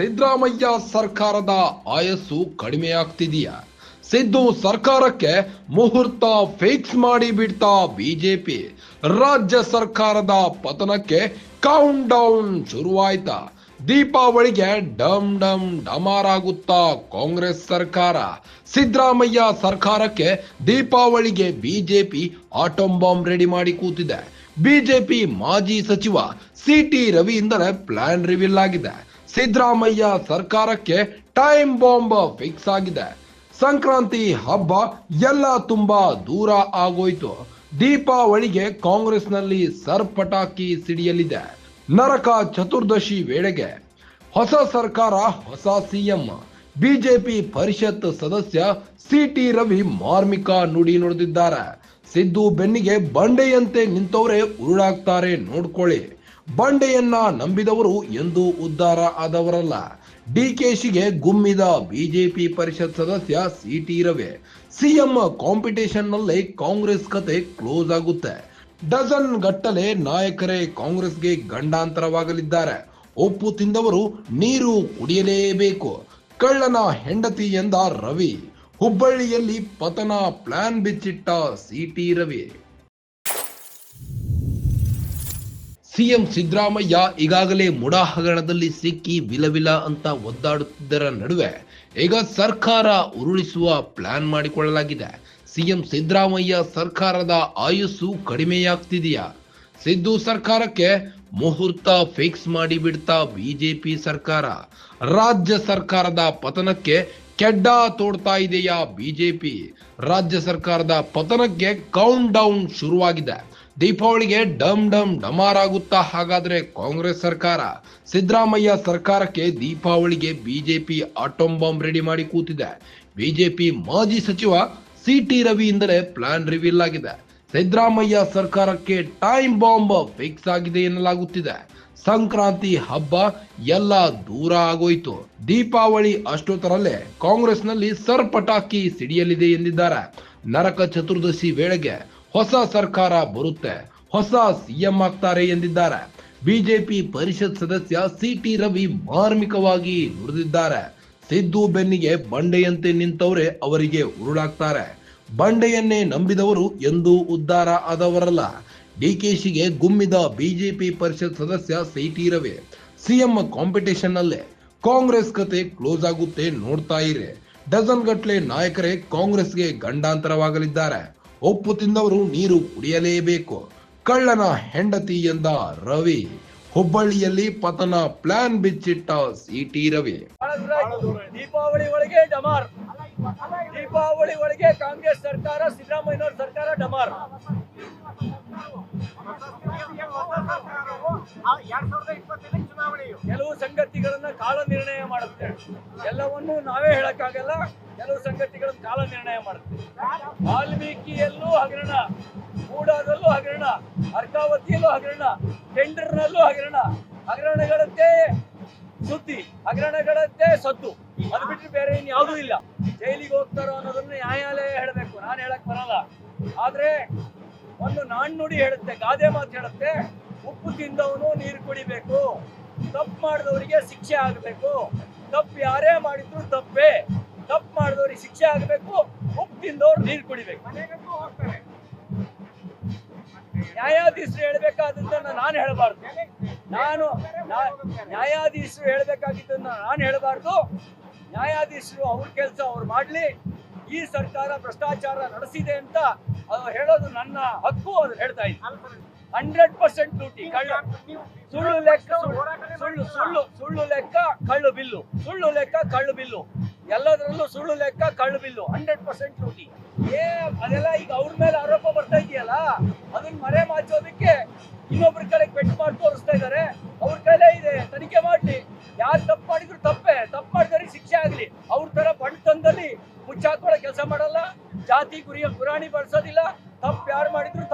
ಸಿದ್ದರಾಮಯ್ಯ ಸರ್ಕಾರದ ಆಯಸ್ಸು ಕಡಿಮೆಯಾಗ್ತಿದೆಯಾ? ಸಿದ್ದು ಸರ್ಕಾರಕ್ಕೆ ಮುಹೂರ್ತ ಫಿಕ್ಸ್ ಮಾಡಿ ಬಿಡ್ತಾ ಬಿಜೆಪಿ. ರಾಜ್ಯ ಸರ್ಕಾರದ ಪತನಕ್ಕೆ ಕೌಂಟ್ ಡೌನ್ ಶುರುವಾಯ್ತಾ? ದೀಪಾವಳಿಗೆ ಡಮ್ ಡಮ್ ಡಮಾರಾಗುತ್ತಾ ಕಾಂಗ್ರೆಸ್ ಸರ್ಕಾರ. ಸಿದ್ದರಾಮಯ್ಯ ಸರ್ಕಾರಕ್ಕೆ ದೀಪಾವಳಿಗೆ ಬಿಜೆಪಿ ಆಟಂ ಬಾಂಬ್ ರೆಡಿ ಮಾಡಿ ಕೂತಿದೆ. ಬಿಜೆಪಿ ಮಾಜಿ ಸಚಿವ ಸಿಟಿ ರವಿಯಿಂದಲೇ ಪ್ಲಾನ್ ರಿವೀಲ್ ಆಗಿದೆ. ಸಿದ್ದರಾಮಯ್ಯ ಸರ್ಕಾರಕ್ಕೆ ಟೈಮ್ ಬಾಂಬ್ ಫಿಕ್ಸ್ ಆಗಿದೆ. ಸಂಕ್ರಾಂತಿ ಹಬ್ಬ ಎಲ್ಲ ತುಂಬಾ ದೂರ ಆಗೋಯ್ತು. ದೀಪಾವಳಿಗೆ ಕಾಂಗ್ರೆಸ್ನಲ್ಲಿ ಸರ್ಪಟಾಕಿ ಸಿಡಿಯಲಿದೆ. ನರಕ ಚತುರ್ದಶಿ ವೇಳೆಗೆ ಹೊಸ ಸರ್ಕಾರ, ಹೊಸ ಸಿಎಂ. ಬಿಜೆಪಿ ಪರಿಷತ್ ಸದಸ್ಯ ಸಿಟಿ ರವಿ ಮಾರ್ಮಿಕ ನುಡಿ ನುಡಿದಿದ್ದಾರೆ. ಸಿದ್ದು ಬೆನ್ನಿಗೆ ಬಂಡೆಯಂತೆ ನಿಂತವರೇ ಉರುಳಾಗ್ತಾರೆ ನೋಡ್ಕೊಳ್ಳಿ. ಬಂಡೆಯನ್ನ ನಂಬಿದವರು ಎಂದೂ ಉದ್ಧಾರ ಆದವರಲ್ಲ. ಡಿಕೆಶಿಗೆ ಗುಮ್ಮಿದ ಬಿಜೆಪಿ ಪರಿಷತ್ ಸದಸ್ಯ ಸಿಟಿ ರವಿ. ಸಿಎಂ ಕಾಂಪಿಟೇಷನ್ ನಲ್ಲಿ ಕಾಂಗ್ರೆಸ್ ಕತೆ ಕ್ಲೋಸ್ ಆಗುತ್ತೆ. ಡಜನ್ ಗಟ್ಟಲೆ ನಾಯಕರೇ ಕಾಂಗ್ರೆಸ್ಗೆ ಗಂಡಾಂತರವಾಗಲಿದ್ದಾರೆ. ಒಪ್ಪು ತಿಂದವರು ನೀರು ಕುಡಿಯಲೇಬೇಕು. ಕಳ್ಳನ ಹೆಂಡತಿ ಎಂದ ರವಿ. ಹುಬ್ಬಳ್ಳಿಯಲ್ಲಿ ಪತನ ಪ್ಲಾನ್ ಬಿಚ್ಚಿಟ್ಟ ಸಿಟಿ ರವಿ. ಸಿಎಂ ಸಿದ್ದರಾಮಯ್ಯ ಈಗಾಗಲೇ ಮುಡಾ ಹಗರಣದಲ್ಲಿ ಸಿಕ್ಕಿ ವಿಲವಿಲ ಅಂತ ಒದ್ದಾಡುತ್ತಿದ್ದರ ನಡುವೆ ಈಗ ಸರ್ಕಾರ ಉರುಳಿಸುವ ಪ್ಲಾನ್ ಮಾಡಿಕೊಳ್ಳಲಾಗಿದೆ. ಸಿಎಂ ಸಿದ್ದರಾಮಯ್ಯ ಸರ್ಕಾರದ ಆಯುಸ್ಸು ಕಡಿಮೆಯಾಗ್ತಿದೆಯಾ? ಸಿದ್ದು ಸರ್ಕಾರಕ್ಕೆ ಮುಹೂರ್ತ ಫಿಕ್ಸ್ ಮಾಡಿ ಬಿಡ್ತಾ ಬಿಜೆಪಿ ಸರ್ಕಾರ. ರಾಜ್ಯ ಸರ್ಕಾರದ ಪತನಕ್ಕೆ ಕೆಡ್ಡ ತೋಡ್ತಾ ಇದೆಯಾ ಬಿಜೆಪಿ? ರಾಜ್ಯ ಸರ್ಕಾರದ ಪತನಕ್ಕೆ ಕೌಂಟ್ ಡೌನ್ ಶುರುವಾಗಿದೆ. ದೀಪಾವಳಿಗೆ ಡಮ್ ಡಮ್ ಡಮಾರಾಗುತ್ತಾ ಹಾಗಾದ್ರೆ ಕಾಂಗ್ರೆಸ್ ಸರ್ಕಾರ? ಸಿದ್ದರಾಮಯ್ಯ ಸರ್ಕಾರಕ್ಕೆ ದೀಪಾವಳಿಗೆ ಬಿಜೆಪಿ ಆಟಂ ಬಾಂಬ್ ರೆಡಿ ಮಾಡಿ ಕೂತಿದೆ. ಬಿಜೆಪಿ ಮಾಜಿ ಸಚಿವ ಸಿಟಿ ರವಿಯಿಂದಲೇ ಪ್ಲಾನ್ ರಿವೀಲ್ ಆಗಿದೆ. ಸಿದ್ದರಾಮಯ್ಯ ಸರ್ಕಾರಕ್ಕೆ ಟೈಮ್ ಬಾಂಬ್ ಫಿಕ್ಸ್ ಆಗಿದೆ ಎನ್ನಲಾಗುತ್ತಿದೆ. ಸಂಕ್ರಾಂತಿ ಹಬ್ಬ ಎಲ್ಲ ದೂರ ಆಗೋಯ್ತು. ದೀಪಾವಳಿ ಅಷ್ಟೊತ್ತರಲ್ಲೇ ಕಾಂಗ್ರೆಸ್ನಲ್ಲಿ ಸರ್ಪಟಾಕಿ ಸಿಡಿಯಲಿದೆ ಎಂದಿದ್ದಾರೆ. ನರಕ ಚತುರ್ದಶಿ ವೇಳೆಗೆ ಹೊಸ ಸರ್ಕಾರ ಬರುತ್ತೆ, ಹೊಸ ಸಿಎಂ ಆಗ್ತಾರೆ ಎಂದಿದ್ದಾರೆ. ಬಿಜೆಪಿ ಪರಿಷತ್ ಸದಸ್ಯ ಸಿಟಿ ರವಿ ಮಾರ್ಮಿಕವಾಗಿ ನುಡಿದಿದ್ದಾರೆ. ಸಿದ್ದು ಬೆನ್ನಿಗೆ ಬಂಡೆಯಂತೆ ನಿಂತವರೇ ಅವರಿಗೆ ಉರುಳಾಗ್ತಾರೆ. ಬಂಡೆಯನ್ನೇ ನಂಬಿದವರು ಎಂದೂ ಉದ್ಧಾರ ಆದವರಲ್ಲ. ಡಿಕೆಶಿಗೆ ಗುಮ್ಮಿದ ಬಿಜೆಪಿ ಪರಿಷತ್ ಸದಸ್ಯ ಸಿಟಿ ರವಿ. ಸಿಎಂ ಕಾಂಪಿಟೇಷನ್ ನಲ್ಲೇ ಕಾಂಗ್ರೆಸ್ ಕತೆ ಕ್ಲೋಸ್ ಆಗುತ್ತೆ, ನೋಡ್ತಾ ಇರಿ. ಡಜನ್ ಗಟ್ಲೆ ನಾಯಕರೇ ಕಾಂಗ್ರೆಸ್ಗೆ ಗಂಡಾಂತರವಾಗಲಿದ್ದಾರೆ. ಒಪ್ಪು ತಿಂದವರು ನೀರು ಕುಡಿಯಲೇಬೇಕು. ಕಳ್ಳನ ಹೆಂಡತಿ ಎಂದ ರವಿ. ಹುಬ್ಬಳ್ಳಿಯಲ್ಲಿ ಪತನ ಪ್ಲಾನ್ ಬಿಚ್ಚಿಟ್ಟ ಸಿಟಿ ರವಿ. ದೀಪಾವಳಿ ಒಳಗೆ ಡಮಾರ್. ದೀಪಾವಳಿ ಒಳಗೆ ಕಾಂಗ್ರೆಸ್ ಸರ್ಕಾರ, ಸಿದ್ದರಾಮಯ್ಯನವರ ಸರ್ಕಾರ ಡಮಾರ್. ಕೆಲವು ಸಂಗತಿಗಳನ್ನ ಕಾಲ ನಿರ್ಣಯ ಮಾಡುತ್ತೆ. ಎಲ್ಲವನ್ನೂ ನಾವೇ ಹೇಳಕ್ಕಾಗಲ್ಲ. ಕೆಲವು ಸಂಗತಿಗಳನ್ನ ಕಾಲ ನಿರ್ಣಯ ಮಾಡುತ್ತೆ. ವಾಲ್ಮೀಕಿಯಲ್ಲೂ ಹಗರಣ, ಮೂಡಾದಲ್ಲೂ ಹಗರಣ, ಅರ್ಕಾವತಿಯಲ್ಲೂ ಹಗರಣ, ಟೆಂಡರ್ನಲ್ಲೂ ಹಗರಣ. ಹಗರಣಗಳಂತೆ ಸುದ್ದಿ, ಹಗರಣಗಳಂತೆ ಸದ್ದು. ಅದು ಬಿಟ್ಟರೆ ಬೇರೆ ಇನ್ಯಾವುದೂ ಇಲ್ಲ. ಜೈಲಿಗೆ ಹೋಗ್ತಾರೋ ಅನ್ನೋದನ್ನ ನ್ಯಾಯಾಲಯ ಹೇಳಬೇಕು, ನಾನು ಹೇಳಕ್ ಬರಲ್ಲ. ಆದ್ರೆ ಒಂದು ನಾಣ್ಣುಡಿ ಹೇಳುತ್ತೆ, ಗಾದೆ ಮಾತು ಹೇಳುತ್ತೆ, ಉಪ್ಪು ತಿಂದವನು ನೀರು ಕುಡಿಬೇಕು, ತಪ್ಪು ಮಾಡಿದವರಿಗೆ ಶಿಕ್ಷೆ ಆಗಬೇಕು. ತಪ್ಪು ಯಾರೇ ಮಾಡಿದ್ರು ತಪ್ಪೇ. ತಪ್ಪು ಮಾಡಿದವ್ರಿಗೆ ಶಿಕ್ಷೆ ಆಗಬೇಕು, ಉಪ್ಪು ತಿಂದವ್ರು ನೀರು ಕುಡಿಬೇಕು. ನ್ಯಾಯಾಧೀಶರು ಹೇಳ್ಬೇಕಾದದ್ದನ್ನ ನಾನು ಹೇಳಬಾರ್ದು. ನ್ಯಾಯಾಧೀಶರು ಹೇಳ್ಬೇಕಾಗಿದ್ದನ್ನ ನಾನು ಹೇಳಬಾರ್ದು. ನ್ಯಾಯಾಧೀಶರು ಅವ್ರ ಕೆಲಸ ಅವ್ರು ಮಾಡ್ಲಿ. ಈ ಸರ್ಕಾರ ಭ್ರಷ್ಟಾಚಾರ ನಡೆಸಿದೆ ಅಂತ ಹೇಳೋದು ನನ್ನ ಹಕ್ಕು. ಅದು ಹೇಳ್ತಾ ಇದ್ದೀನಿ. 100% ಡ್ಯೂಟಿ. ಸುಳ್ಳು ಲೆಕ್ಕ, ಸುಳ್ಳು ಲೆಕ್ಕ, ಕಳ್ಳು ಬಿಲ್ಲು, ಸುಳ್ಳು ಲೆಕ್ಕ, ಕಳ್ಳು ಬಿಲ್ಲು, ಎಲ್ಲದರಲ್ಲೂ ಸುಳ್ಳು ಲೆಕ್ಕ, ಕಳ್ಳು ಬಿಲ್ಲು. 100% ಡ್ಯೂಟಿ. ಅದೆಲ್ಲ ಈಗ ಅವ್ರ ಮೇಲೆ ಆರೋಪ ಬರ್ತಾ ಇದೆಯಲ್ಲ, ಅದನ್ನ ಮರೆ ಮಾಚೋದಕ್ಕೆ ಇನ್ನೊಬ್ರ ಕಡೆ ಪೆಟ್ಟು ಮಾಡಿ ತೋರಿಸ್ತಾ ಇದ್ದಾರೆ. ಅವ್ರ ಕೈಲೇ ಇದೆ, ತನಿಖೆ ಮಾಡ್ಲಿ. ಯಾರು ತಪ್ಪು ಮಾಡಿದ್ರು ತಪ್ಪೇ, ತಪ್ಪು ಮಾಡಿದವ್ರಿಗೆ ಶಿಕ್ಷೆ ಆಗ್ಲಿ. ಅವ್ರ ತರ ಬಣ್ಣತನದಲ್ಲಿ ಮುಚ್ಚಾಕೊಳ್ಳೋ ಕೆಲಸ ಮಾಡಲ್ಲ. ಜಾತಿ ಗುರಾಣಿ ಬಳಸೋದಿಲ್ಲ. ತಪ್ಪು ಯಾರು ಮಾಡಿದ್ರು